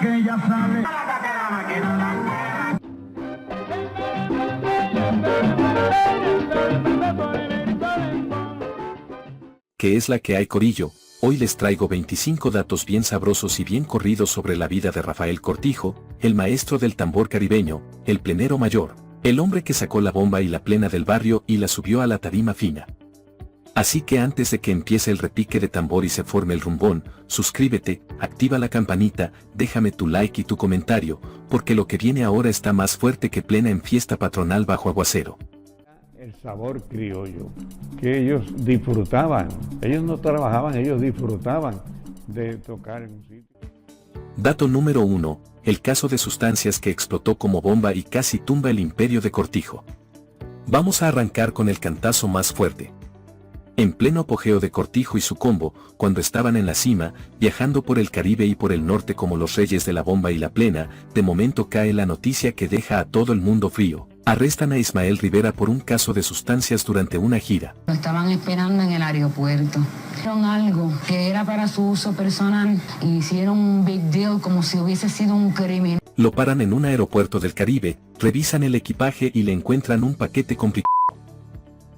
Que ya sale. ¿Qué es la que hay, corillo? Hoy les traigo 25 datos bien sabrosos y bien corridos sobre la vida de Rafael Cortijo, el maestro del tambor caribeño, el plenero mayor, el hombre que sacó la bomba y la plena del barrio y la subió a la tarima fina. Así que antes de que empiece el repique de tambor y se forme el rumbón, suscríbete, activa la campanita, déjame tu like y tu comentario, porque lo que viene ahora está más fuerte que plena en fiesta patronal bajo aguacero. El sabor criollo, que ellos disfrutaban, ellos no trabajaban, ellos disfrutaban de tocar en un sitio. Dato número 1, el caso de sustancias que explotó como bomba y casi tumba el imperio de Cortijo. Vamos a arrancar con el cantazo más fuerte. En pleno apogeo de Cortijo y su combo, cuando estaban en la cima, viajando por el Caribe y por el norte como los reyes de la bomba y la plena, de momento cae la noticia que deja a todo el mundo frío. Arrestan a Ismael Rivera por un caso de sustancias durante una gira. Lo estaban esperando en el aeropuerto. Hicieron algo que era para su uso personal y hicieron un big deal como si hubiese sido un crimen. Lo paran en un aeropuerto del Caribe, revisan el equipaje y le encuentran un paquete complicado.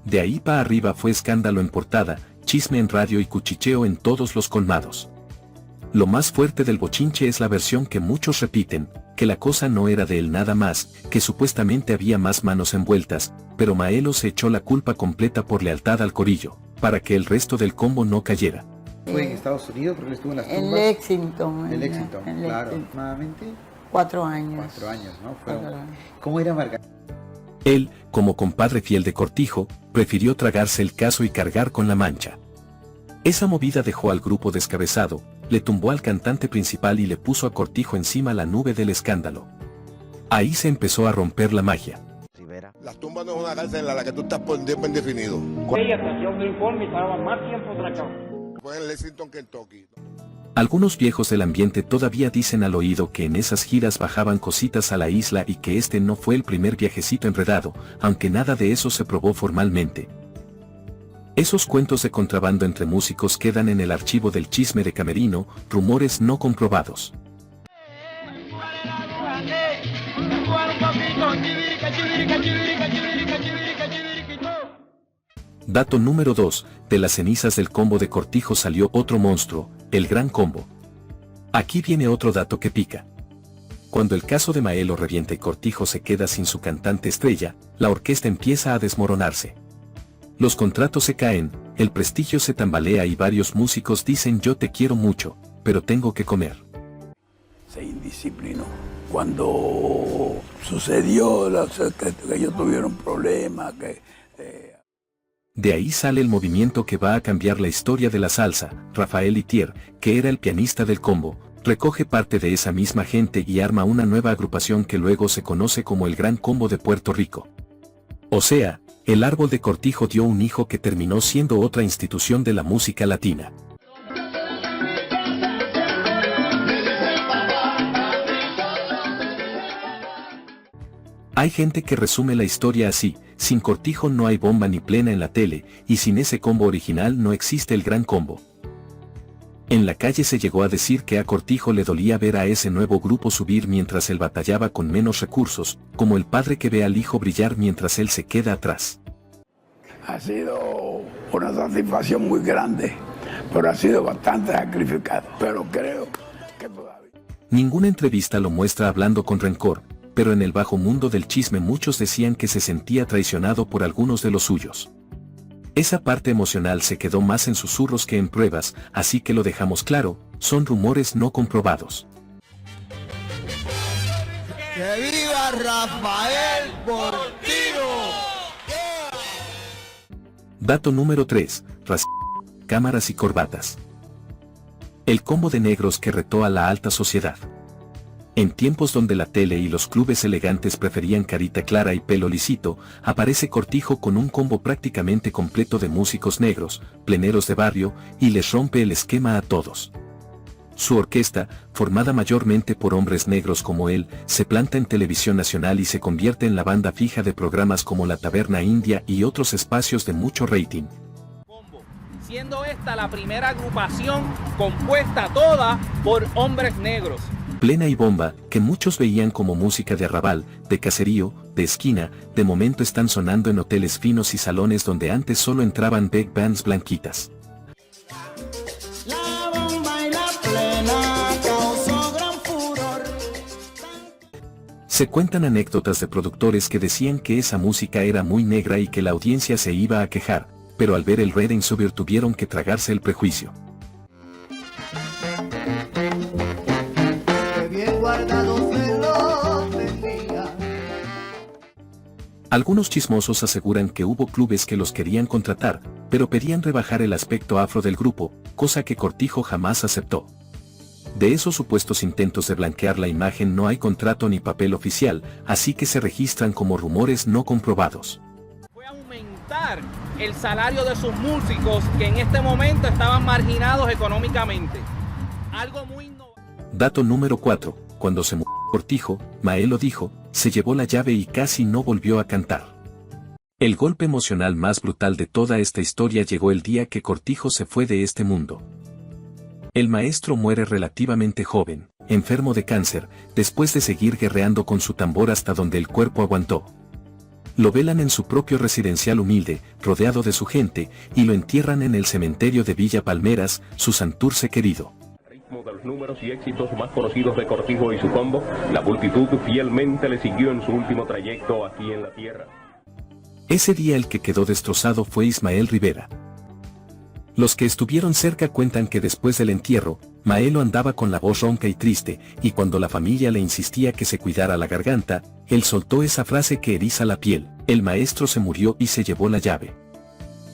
De ahí para arriba fue escándalo en portada, chisme en radio y cuchicheo en todos los colmados. Lo más fuerte del bochinche es la versión que muchos repiten, que la cosa no era de él nada más, que supuestamente había más manos envueltas, pero Maelo se echó la culpa completa por lealtad al corillo, para que el resto del combo no cayera. Fue en Estados Unidos, porque él estuvo en las tumbas. En Lexington. En Lexington, en claro. Lexington. Aproximadamente 4 años. 4 años, ¿no? 4 años. ¿Cómo era Margarita? Él, como compadre fiel de Cortijo, prefirió tragarse el caso y cargar con la mancha. Esa movida dejó al grupo descabezado, le tumbó al cantante principal y le puso a Cortijo encima la nube del escándalo. Ahí se empezó a romper la magia. Las tumbas no es una cárcel en la que tú estás por tiempo indefinido. Ella hacía un informe y estaba más tiempo atracado. Fue en Lexington, Kentucky. Algunos viejos del ambiente todavía dicen al oído que en esas giras bajaban cositas a la isla y que este no fue el primer viajecito enredado, aunque nada de eso se probó formalmente. Esos cuentos de contrabando entre músicos quedan en el archivo del chisme de camerino, rumores no comprobados. Dato número 2, de las cenizas del combo de Cortijo salió otro monstruo, el Gran Combo. Aquí viene otro dato que pica. Cuando el caso de Maelo revienta y Cortijo se queda sin su cantante estrella, la orquesta empieza a desmoronarse. Los contratos se caen, el prestigio se tambalea y varios músicos dicen yo te quiero mucho, pero tengo que comer. Se indisciplinó. Cuando sucedió que ellos tuvieron problemas, De ahí sale el movimiento que va a cambiar la historia de la salsa. Rafael Itier, que era el pianista del combo, recoge parte de esa misma gente y arma una nueva agrupación que luego se conoce como el Gran Combo de Puerto Rico. O sea, el árbol de Cortijo dio un hijo que terminó siendo otra institución de la música latina. Hay gente que resume la historia así: sin Cortijo no hay bomba ni plena en la tele, y sin ese combo original no existe el Gran Combo. En la calle se llegó a decir que a Cortijo le dolía ver a ese nuevo grupo subir mientras él batallaba con menos recursos, como el padre que ve al hijo brillar mientras él se queda atrás. ha sido una satisfacción muy grande, pero ha sido bastante sacrificado. Pero creo que todavía... Ninguna entrevista lo muestra hablando con rencor, pero en el bajo mundo del chisme muchos decían que se sentía traicionado por algunos de los suyos. Esa parte emocional se quedó más en susurros que en pruebas, así que lo dejamos claro, son rumores no comprobados. ¡Que viva Rafael Cortijo! Dato número 3, cámaras y corbatas. El combo de negros que retó a la alta sociedad. En tiempos donde la tele y los clubes elegantes preferían carita clara y pelo lisito, aparece Cortijo con un combo prácticamente completo de músicos negros, pleneros de barrio, y les rompe el esquema a todos. Su orquesta, formada mayormente por hombres negros como él, se planta en televisión nacional y se convierte en la banda fija de programas como La Taberna India y otros espacios de mucho rating. Siendo esta la primera agrupación compuesta toda por hombres negros. Plena y Bomba, que muchos veían como música de arrabal, de caserío, de esquina, de momento están sonando en hoteles finos y salones donde antes solo entraban big bands blanquitas. La bomba y la plena causó gran furor. Se cuentan anécdotas de productores que decían que esa música era muy negra y que la audiencia se iba a quejar, pero al ver el rating subir tuvieron que tragarse el prejuicio. Algunos chismosos aseguran que hubo clubes que los querían contratar, pero pedían rebajar el aspecto afro del grupo, cosa que Cortijo jamás aceptó. De esos supuestos intentos de blanquear la imagen no hay contrato ni papel oficial, así que se registran como rumores no comprobados. Fue aumentar el salario de sus músicos que en este momento estaban marginados económicamente. Algo muy innovador. Dato número 4. Cuando se murió Cortijo, Maelo dijo, se llevó la llave y casi no volvió a cantar. El golpe emocional más brutal de toda esta historia llegó el día que Cortijo se fue de este mundo. El maestro muere relativamente joven, enfermo de cáncer, después de seguir guerreando con su tambor hasta donde el cuerpo aguantó. Lo velan en su propio residencial humilde, rodeado de su gente, y lo entierran en el cementerio de Villa Palmeras, su Santurce querido. De los números y éxitos más conocidos de Cortijo y su combo, la multitud fielmente le siguió en su último trayecto aquí en la tierra. Ese día el que quedó destrozado fue Ismael Rivera. Los que estuvieron cerca cuentan que después del entierro, Maelo andaba con la voz ronca y triste, y cuando la familia le insistía que se cuidara la garganta, él soltó esa frase que eriza la piel: el maestro se murió y se llevó la llave.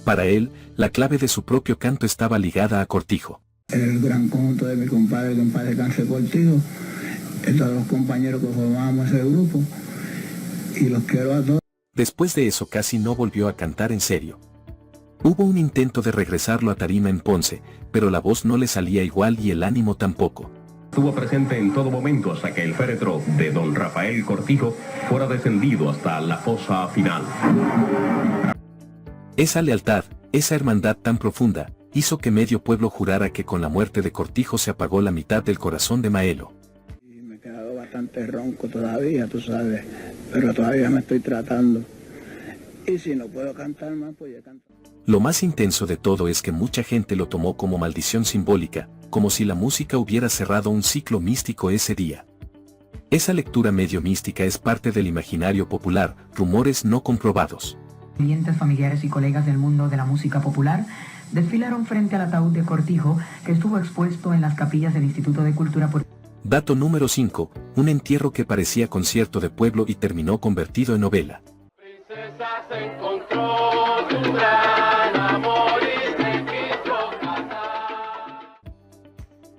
Para él, la clave de su propio canto estaba ligada a Cortijo. El gran conjunto de mi compadre, que en paz descanse Cortijo, todos los compañeros que formábamos ese grupo, y los quiero a todos. Después de eso casi no volvió a cantar en serio. Hubo un intento de regresarlo a tarima en Ponce, pero la voz no le salía igual y el ánimo tampoco. Estuvo presente en todo momento hasta que el féretro de don Rafael Cortijo fuera descendido hasta la fosa final. Esa lealtad, esa hermandad tan profunda, hizo que medio pueblo jurara que con la muerte de Cortijo se apagó la mitad del corazón de Maelo. Y me he quedado bastante ronco todavía, tú sabes, pero todavía me estoy tratando. Y si no puedo cantar más, pues ya canto. Lo más intenso de todo es que mucha gente lo tomó como maldición simbólica, como si la música hubiera cerrado un ciclo místico ese día. Esa lectura medio mística es parte del imaginario popular, rumores no comprobados. Clientes, familiares y colegas del mundo de la música popular desfilaron frente al ataúd de Cortijo, que estuvo expuesto en las capillas del Instituto de Cultura. Dato número 5, un entierro que parecía concierto de pueblo y terminó convertido en novela. Princesa se encontró su gran amor y se quiso casar.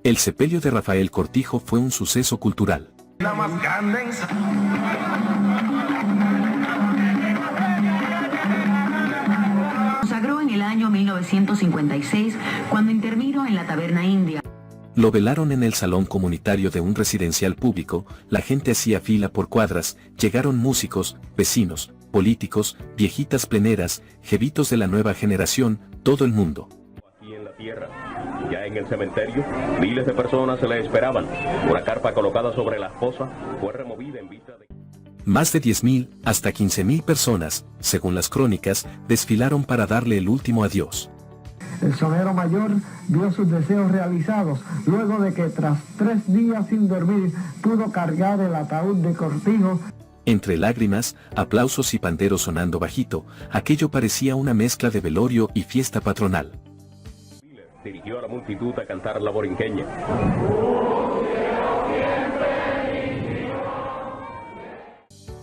El sepelio de Rafael Cortijo fue un suceso cultural. La más grande Consagró en el año 1956, cuando intervino en la Taberna India. Lo velaron en el salón comunitario de un residencial público, la gente hacía fila por cuadras, llegaron músicos, vecinos, políticos, viejitas pleneras, jevitos de la nueva generación, todo el mundo. Aquí en la tierra, ya en el cementerio, miles de personas se le esperaban. Una carpa colocada sobre la fosa fue removida en vista de... Más de 10.000, hasta 15.000 personas, según las crónicas, desfilaron para darle el último adiós. El sonero mayor vio sus deseos realizados, luego de que tras 3 días sin dormir pudo cargar el ataúd de Cortijo. Entre lágrimas, aplausos y panderos sonando bajito, aquello parecía una mezcla de velorio y fiesta patronal. Dirigió a la multitud a cantar la borinqueña.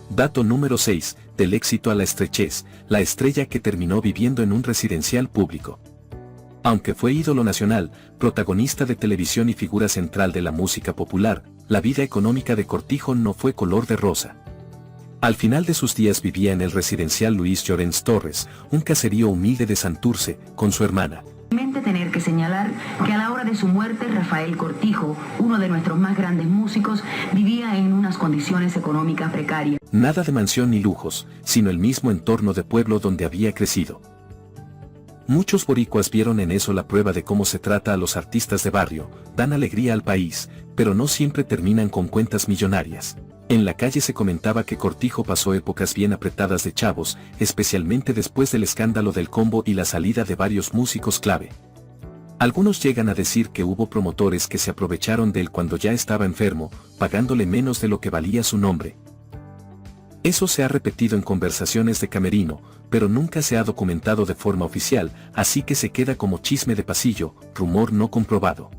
Dato número 6, del éxito a la estrechez, la estrella que terminó viviendo en un residencial público. Aunque fue ídolo nacional, protagonista de televisión y figura central de la música popular, la vida económica de Cortijo no fue color de rosa. Al final de sus días vivía en el residencial Luis Llorens Torres, un caserío humilde de Santurce, con su hermana, Tener que señalar que a la hora de su muerte, Rafael Cortijo, uno de nuestros más grandes músicos, vivía en unas condiciones económicas precarias. Nada de mansión ni lujos, sino el mismo entorno de pueblo donde había crecido. Muchos boricuas vieron en eso la prueba de cómo se trata a los artistas de barrio, dan alegría al país, pero no siempre terminan con cuentas millonarias. En la calle se comentaba que Cortijo pasó épocas bien apretadas de chavos, especialmente después del escándalo del combo y la salida de varios músicos clave. Algunos llegan a decir que hubo promotores que se aprovecharon de él cuando ya estaba enfermo, pagándole menos de lo que valía su nombre. Eso se ha repetido en conversaciones de camerino, pero nunca se ha documentado de forma oficial, así que se queda como chisme de pasillo, rumor no comprobado.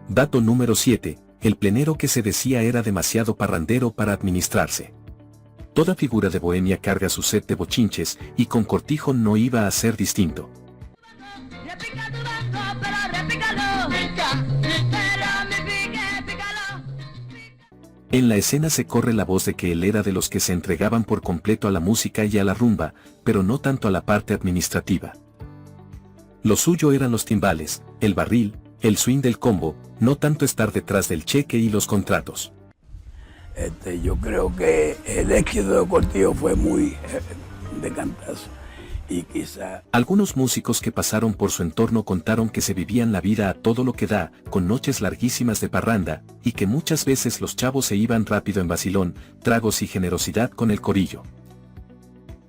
Dato número 7. El plenero que se decía era demasiado parrandero para administrarse. Toda figura de bohemia carga su set de bochinches, y con Cortijo no iba a ser distinto. En la escena se corre la voz de que él era de los que se entregaban por completo a la música y a la rumba, pero no tanto a la parte administrativa. Lo suyo eran los timbales, el barril, el swing del combo, no tanto estar detrás del cheque y los contratos. Yo creo que el éxito de Cortijo fue muy de cantazo. Y quizá... Algunos músicos que pasaron por su entorno contaron que se vivían la vida a todo lo que da, con noches larguísimas de parranda, y que muchas veces los chavos se iban rápido en vacilón, tragos y generosidad con el corillo.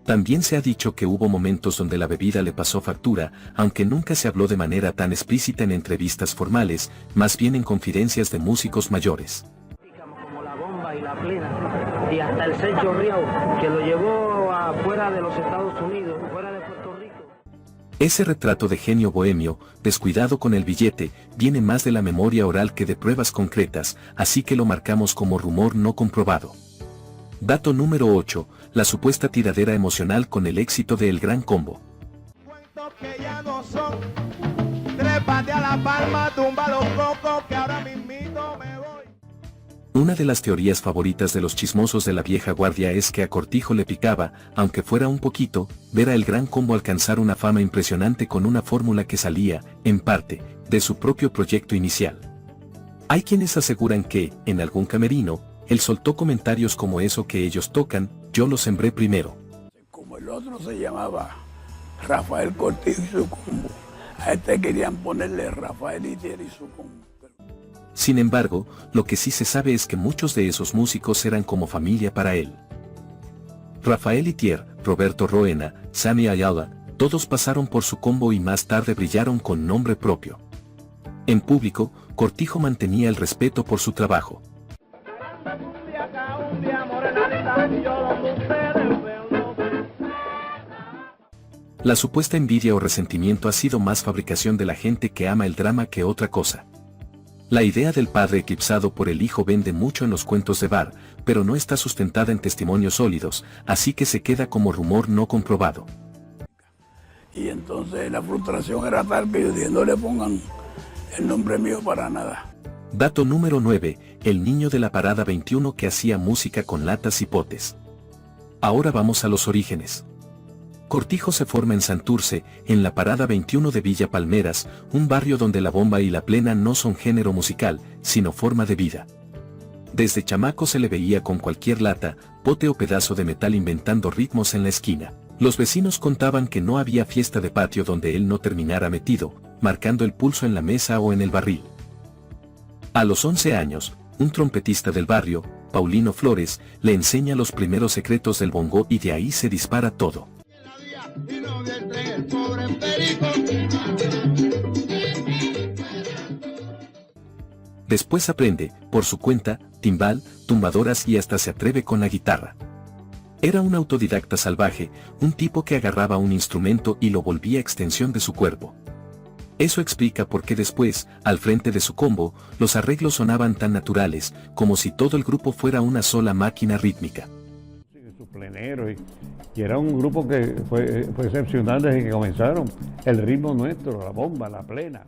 También se ha dicho que hubo momentos donde la bebida le pasó factura, aunque nunca se habló de manera tan explícita en entrevistas formales, más bien en confidencias de músicos mayores. Como la bomba y la plena, y hasta el Sergio Riau, que lo llevó afuera de los Estados Unidos, fuera de Puerto Rico. Ese retrato de genio bohemio, descuidado con el billete, viene más de la memoria oral que de pruebas concretas, así que lo marcamos como rumor no comprobado. Dato número 8, la supuesta tiradera emocional con el éxito de El Gran Combo. Que ya no son, trépate a la palma, tumba los cocos, que ahora mismito me voy. Una de las teorías favoritas de los chismosos de la vieja guardia es que a Cortijo le picaba, aunque fuera un poquito, ver a El Gran Combo alcanzar una fama impresionante con una fórmula que salía, en parte, de su propio proyecto inicial. Hay quienes aseguran que, en algún camerino, él soltó comentarios como eso que ellos tocan, yo lo sembré primero. Como el otro se llamaba Rafael Cortijo y su combo, a este querían ponerle Rafael Itier y su combo. Sin embargo, lo que sí se sabe es que muchos de esos músicos eran como familia para él. Rafael Itier, Roberto Roena, Sammy Ayala, todos pasaron por su combo y más tarde brillaron con nombre propio. En público, Cortijo mantenía el respeto por su trabajo. La supuesta envidia o resentimiento ha sido más fabricación de la gente que ama el drama que otra cosa. La idea del padre eclipsado por el hijo vende mucho en los cuentos de bar, pero no está sustentada en testimonios sólidos, así que se queda como rumor no comprobado. Y entonces la frustración era tal que yo dije, no le pongan el nombre mío para nada. Dato número 9, el niño de la parada 21 que hacía música con latas y potes. Ahora vamos a los orígenes. Cortijo se forma en Santurce, en la parada 21 de Villa Palmeras, un barrio donde la bomba y la plena no son género musical, sino forma de vida. Desde chamaco se le veía con cualquier lata, pote o pedazo de metal inventando ritmos en la esquina. Los vecinos contaban que no había fiesta de patio donde él no terminara metido, marcando el pulso en la mesa o en el barril. A los 11 años, un trompetista del barrio, Paulino Flores, le enseña los primeros secretos del bongo y de ahí se dispara todo. Después aprende, por su cuenta, timbal, tumbadoras y hasta se atreve con la guitarra. Era un autodidacta salvaje, un tipo que agarraba un instrumento y lo volvía extensión de su cuerpo. Eso explica por qué después, al frente de su combo, los arreglos sonaban tan naturales, como si todo el grupo fuera una sola máquina rítmica. Su plenero, y era un grupo que fue excepcional desde que comenzaron. El ritmo nuestro, la bomba, la plena.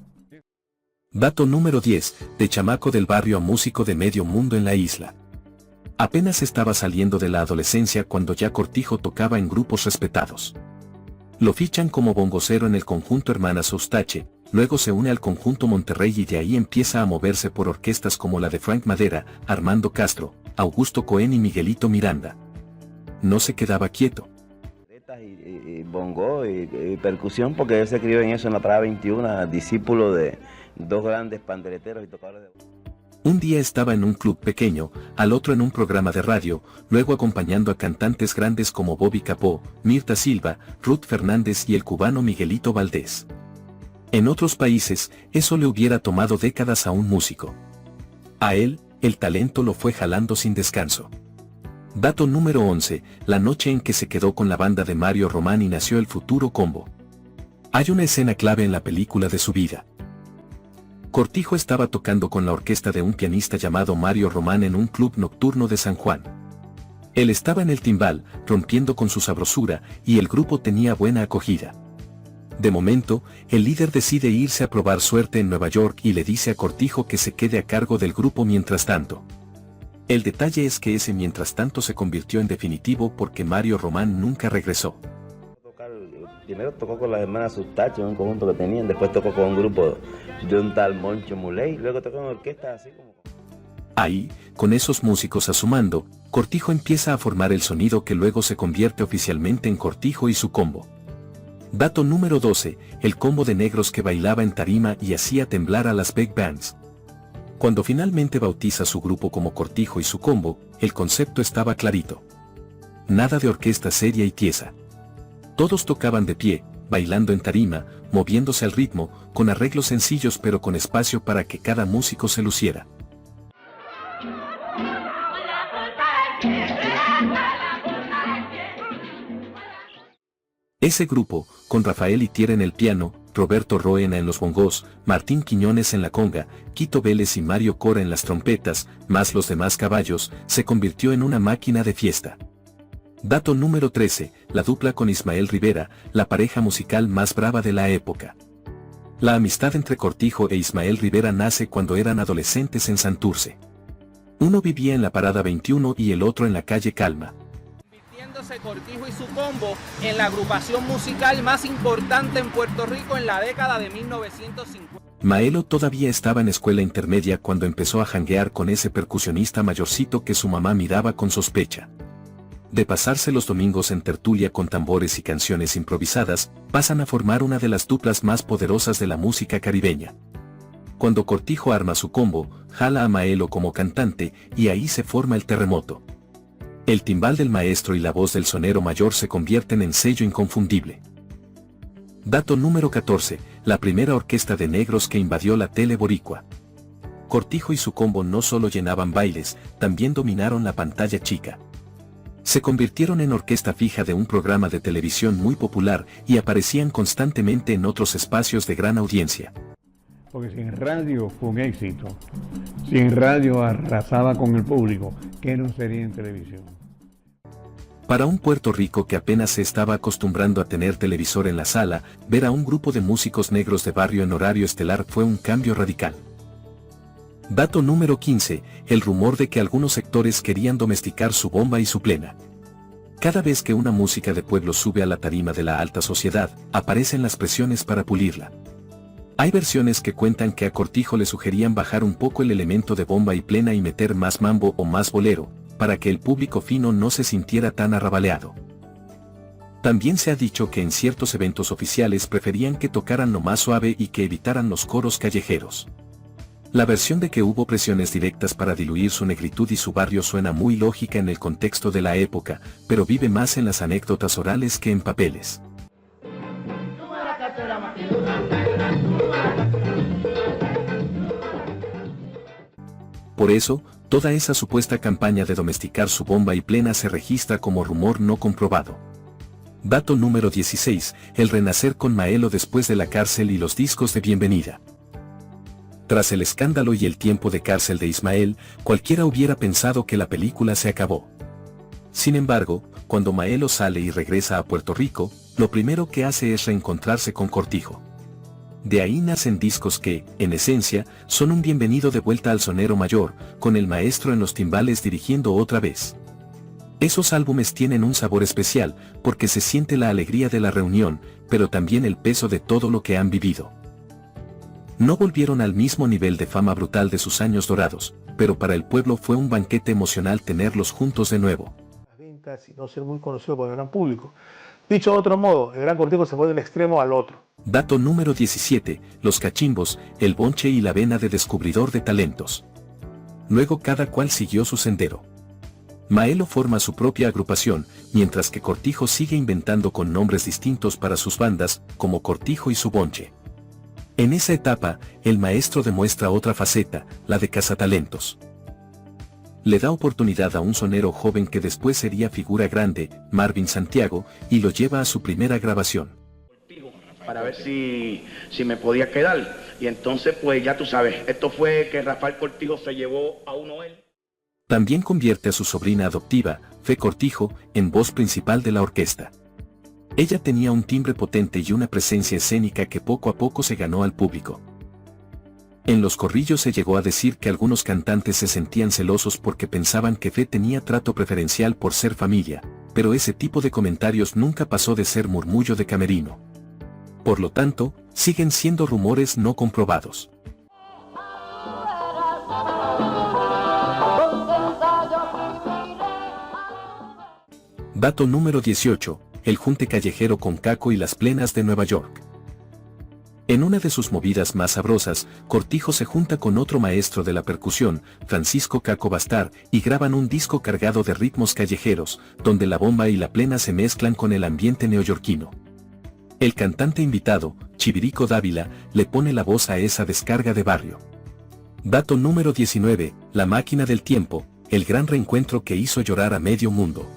Dato número 10, de chamaco del barrio a músico de medio mundo en la isla. Apenas estaba saliendo de la adolescencia cuando ya Cortijo tocaba en grupos respetados. Lo fichan como bongocero en el conjunto Hermanas Eustache, luego se une al conjunto Monterrey y de ahí empieza a moverse por orquestas como la de Frank Madera, Armando Castro, Augusto Cohen y Miguelito Miranda. No se quedaba quieto. Y bongo y percusión, porque él se crió en eso en la Parada 21, discípulo de dos grandes pandereteros y tocadores de... Un día estaba en un club pequeño, al otro en un programa de radio, luego acompañando a cantantes grandes como Bobby Capó, Mirta Silva, Ruth Fernández y el cubano Miguelito Valdés. En otros países, eso le hubiera tomado décadas a un músico. A él, el talento lo fue jalando sin descanso. Dato número 11, la noche en que se quedó con la banda de Mario Román y nació el futuro combo. Hay una escena clave en la película de su vida. Cortijo estaba tocando con la orquesta de un pianista llamado Mario Román en un club nocturno de San Juan. Él estaba en el timbal, rompiendo con su sabrosura, y el grupo tenía buena acogida. De momento, el líder decide irse a probar suerte en Nueva York y le dice a Cortijo que se quede a cargo del grupo mientras tanto. El detalle es que ese mientras tanto se convirtió en definitivo porque Mario Román nunca regresó. Primero tocó con las Hermanas Eustache en un conjunto que tenían, después tocó con un grupo de un tal Moncho Muley, luego tocó en orquestas así como... Ahí, con esos músicos a su mando, Cortijo empieza a formar el sonido que luego se convierte oficialmente en Cortijo y su combo. Dato número 12, el combo de negros que bailaba en tarima y hacía temblar a las big bands. Cuando finalmente bautiza su grupo como Cortijo y su combo, el concepto estaba clarito. Nada de orquesta seria y tiesa. Todos tocaban de pie, bailando en tarima, moviéndose al ritmo, con arreglos sencillos pero con espacio para que cada músico se luciera. Ese grupo, con Rafael Itier en el piano, Roberto Roena en los bongos, Martín Quiñones en la conga, Quito Vélez y Mario Cora en las trompetas, más los demás caballos, se convirtió en una máquina de fiesta. Dato número 13, la dupla con Ismael Rivera, la pareja musical más brava de la época. La amistad entre Cortijo e Ismael Rivera nace cuando eran adolescentes en Santurce. Uno vivía en la Parada 21 y el otro en la calle Calma. Convirtiéndose Cortijo y su combo en la agrupación musical más importante en Puerto Rico en la década de 1950. Maelo todavía estaba en escuela intermedia cuando empezó a janguear con ese percusionista mayorcito que su mamá miraba con sospecha. De pasarse los domingos en tertulia con tambores y canciones improvisadas, pasan a formar una de las duplas más poderosas de la música caribeña. Cuando Cortijo arma su combo, jala a Maelo como cantante, y ahí se forma el terremoto. El timbal del maestro y la voz del sonero mayor se convierten en sello inconfundible. Dato número 14, la primera orquesta de negros que invadió la tele boricua. Cortijo y su combo no solo llenaban bailes, también dominaron la pantalla chica. Se convirtieron en orquesta fija de un programa de televisión muy popular y aparecían constantemente en otros espacios de gran audiencia. Porque si en radio fue un éxito, si en radio arrasaba con el público, ¿qué no sería en televisión? Para un Puerto Rico que apenas se estaba acostumbrando a tener televisor en la sala, ver a un grupo de músicos negros de barrio en horario estelar fue un cambio radical. Dato número 15, el rumor de que algunos sectores querían domesticar su bomba y su plena. Cada vez que una música de pueblo sube a la tarima de la alta sociedad, aparecen las presiones para pulirla. Hay versiones que cuentan que a Cortijo le sugerían bajar un poco el elemento de bomba y plena y meter más mambo o más bolero, para que el público fino no se sintiera tan arrabaleado. También se ha dicho que en ciertos eventos oficiales preferían que tocaran lo más suave y que evitaran los coros callejeros. La versión de que hubo presiones directas para diluir su negritud y su barrio suena muy lógica en el contexto de la época, pero vive más en las anécdotas orales que en papeles. Por eso, toda esa supuesta campaña de domesticar su bomba y plena se registra como rumor no comprobado. Dato número 16, el renacer con Maelo después de la cárcel y los discos de bienvenida. Tras el escándalo y el tiempo de cárcel de Ismael, cualquiera hubiera pensado que la película se acabó. Sin embargo, cuando Maelo sale y regresa a Puerto Rico, lo primero que hace es reencontrarse con Cortijo. De ahí nacen discos que, en esencia, son un bienvenido de vuelta al sonero mayor, con el maestro en los timbales dirigiendo otra vez. Esos álbumes tienen un sabor especial, porque se siente la alegría de la reunión, pero también el peso de todo lo que han vivido. No volvieron al mismo nivel de fama brutal de sus años dorados, pero para el pueblo fue un banquete emocional tenerlos juntos de nuevo. Y no ser muy conocido por el gran público. Dicho de otro modo, el Gran Cortijo se fue del extremo al otro. Dato número 17, los cachimbos, el bonche y la vena de descubridor de talentos. Luego cada cual siguió su sendero. Maelo forma su propia agrupación, mientras que Cortijo sigue inventando con nombres distintos para sus bandas, como Cortijo y su bonche. En esa etapa, el maestro demuestra otra faceta, la de cazatalentos. Le da oportunidad a un sonero joven que después sería figura grande, Marvin Santiago, y lo lleva a su primera grabación. Para ver si me podía quedar. Y entonces, pues ya tú sabes, esto fue que Rafael Cortijo se llevó a uno él. También convierte a su sobrina adoptiva, Fe Cortijo, en voz principal de la orquesta. Ella tenía un timbre potente y una presencia escénica que poco a poco se ganó al público. En los corrillos se llegó a decir que algunos cantantes se sentían celosos porque pensaban que Fe tenía trato preferencial por ser familia, pero ese tipo de comentarios nunca pasó de ser murmullo de camerino. Por lo tanto, siguen siendo rumores no comprobados. Dato número 18, el junte callejero con Caco y las plenas de Nueva York. En una de sus movidas más sabrosas, Cortijo se junta con otro maestro de la percusión, Francisco Caco Bastar, y graban un disco cargado de ritmos callejeros, donde la bomba y la plena se mezclan con el ambiente neoyorquino. El cantante invitado, Chivirico Dávila, le pone la voz a esa descarga de barrio. Dato número 19, La máquina del tiempo, el gran reencuentro que hizo llorar a medio mundo.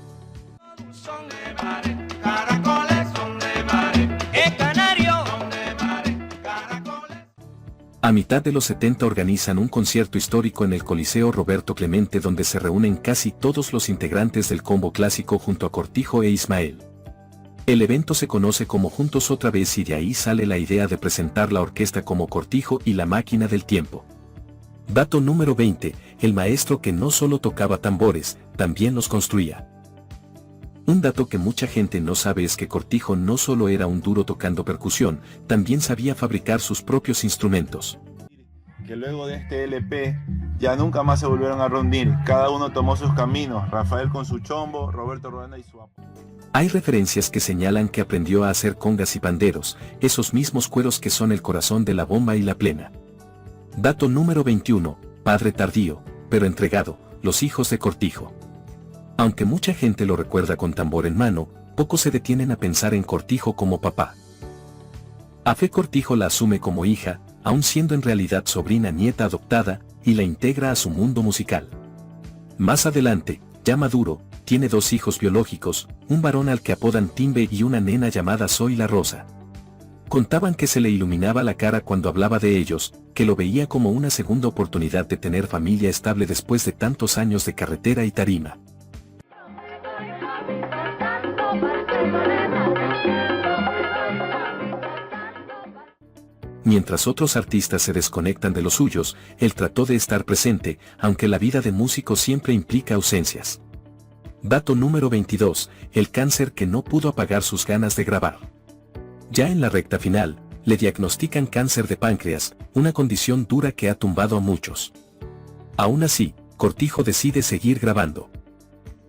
A mitad de los 70 organizan un concierto histórico en el Coliseo Roberto Clemente donde se reúnen casi todos los integrantes del combo clásico junto a Cortijo e Ismael. El evento se conoce como Juntos Otra Vez y de ahí sale la idea de presentar la orquesta como Cortijo y la máquina del tiempo. Dato número 20, el maestro que no solo tocaba tambores, también los construía. Un dato que mucha gente no sabe es que Cortijo no solo era un duro tocando percusión, también sabía fabricar sus propios instrumentos. Que luego de este LP ya nunca más se volvieron a reunir, cada uno tomó sus caminos, Rafael con su chombo, Roberto Rodena y su apoyo. Hay referencias que señalan que aprendió a hacer congas y panderos, esos mismos cueros que son el corazón de la bomba y la plena. Dato número 21, padre tardío, pero entregado, los hijos de Cortijo. Aunque mucha gente lo recuerda con tambor en mano, pocos se detienen a pensar en Cortijo como papá. A Fe Cortijo la asume como hija, aun siendo en realidad sobrina nieta adoptada, y la integra a su mundo musical. Más adelante, ya maduro, tiene 2 hijos biológicos, un varón al que apodan Timbe y una nena llamada Zoe la Rosa. Contaban que se le iluminaba la cara cuando hablaba de ellos, que lo veía como una segunda oportunidad de tener familia estable después de tantos años de carretera y tarima. Mientras otros artistas se desconectan de los suyos, él trató de estar presente, aunque la vida de músico siempre implica ausencias. Dato número 22, el cáncer que no pudo apagar sus ganas de grabar. Ya en la recta final, le diagnostican cáncer de páncreas, una condición dura que ha tumbado a muchos. Aún así, Cortijo decide seguir grabando.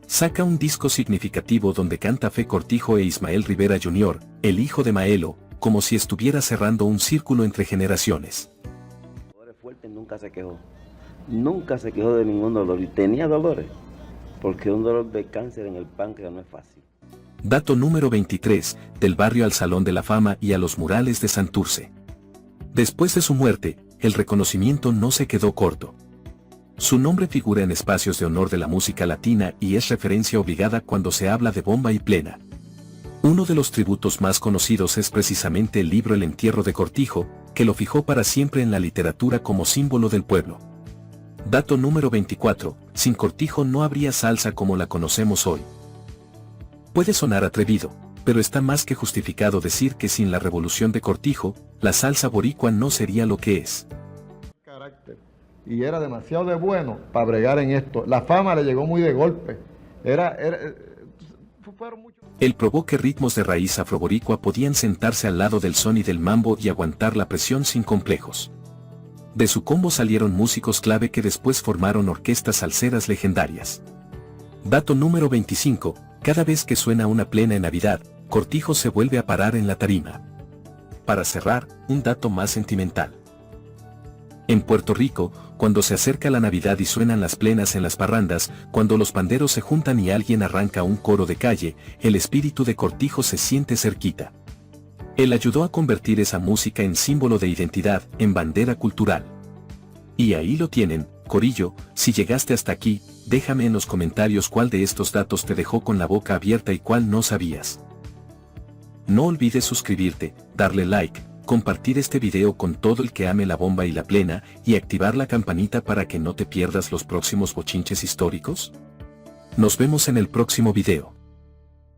Saca un disco significativo donde canta Fe Cortijo e Ismael Rivera Jr., el hijo de Maelo, como si estuviera cerrando un círculo entre generaciones. Fuerte, nunca se quejó de ningún dolor y tenía dolores, porque un dolor de cáncer en el páncreas no es fácil. Dato número 23, del barrio al Salón de la Fama y a los murales de Santurce. Después de su muerte, el reconocimiento no se quedó corto. Su nombre figura en espacios de honor de la música latina y es referencia obligada cuando se habla de bomba y plena. Uno de los tributos más conocidos es precisamente el libro El entierro de Cortijo, que lo fijó para siempre en la literatura como símbolo del pueblo. Dato número 24, sin Cortijo no habría salsa como la conocemos hoy. Puede sonar atrevido, pero está más que justificado decir que sin la revolución de Cortijo, la salsa boricua no sería lo que es. Y era demasiado de bueno para bregar en esto. La fama le llegó muy de golpe. Él probó que ritmos de raíz afroboricua podían sentarse al lado del son y del mambo y aguantar la presión sin complejos. De su combo salieron músicos clave que después formaron orquestas salseras legendarias. Dato número 25. Cada vez que suena una plena en Navidad, Cortijo se vuelve a parar en la tarima. Para cerrar, un dato más sentimental. En Puerto Rico, cuando se acerca la Navidad y suenan las plenas en las parrandas, cuando los panderos se juntan y alguien arranca un coro de calle, el espíritu de Cortijo se siente cerquita. Él ayudó a convertir esa música en símbolo de identidad, en bandera cultural. Y ahí lo tienen, Corillo. Si llegaste hasta aquí, déjame en los comentarios cuál de estos datos te dejó con la boca abierta y cuál no sabías. No olvides suscribirte, darle like, compartir este video con todo el que ame la bomba y la plena, y activar la campanita para que no te pierdas los próximos bochinches históricos. Nos vemos en el próximo video.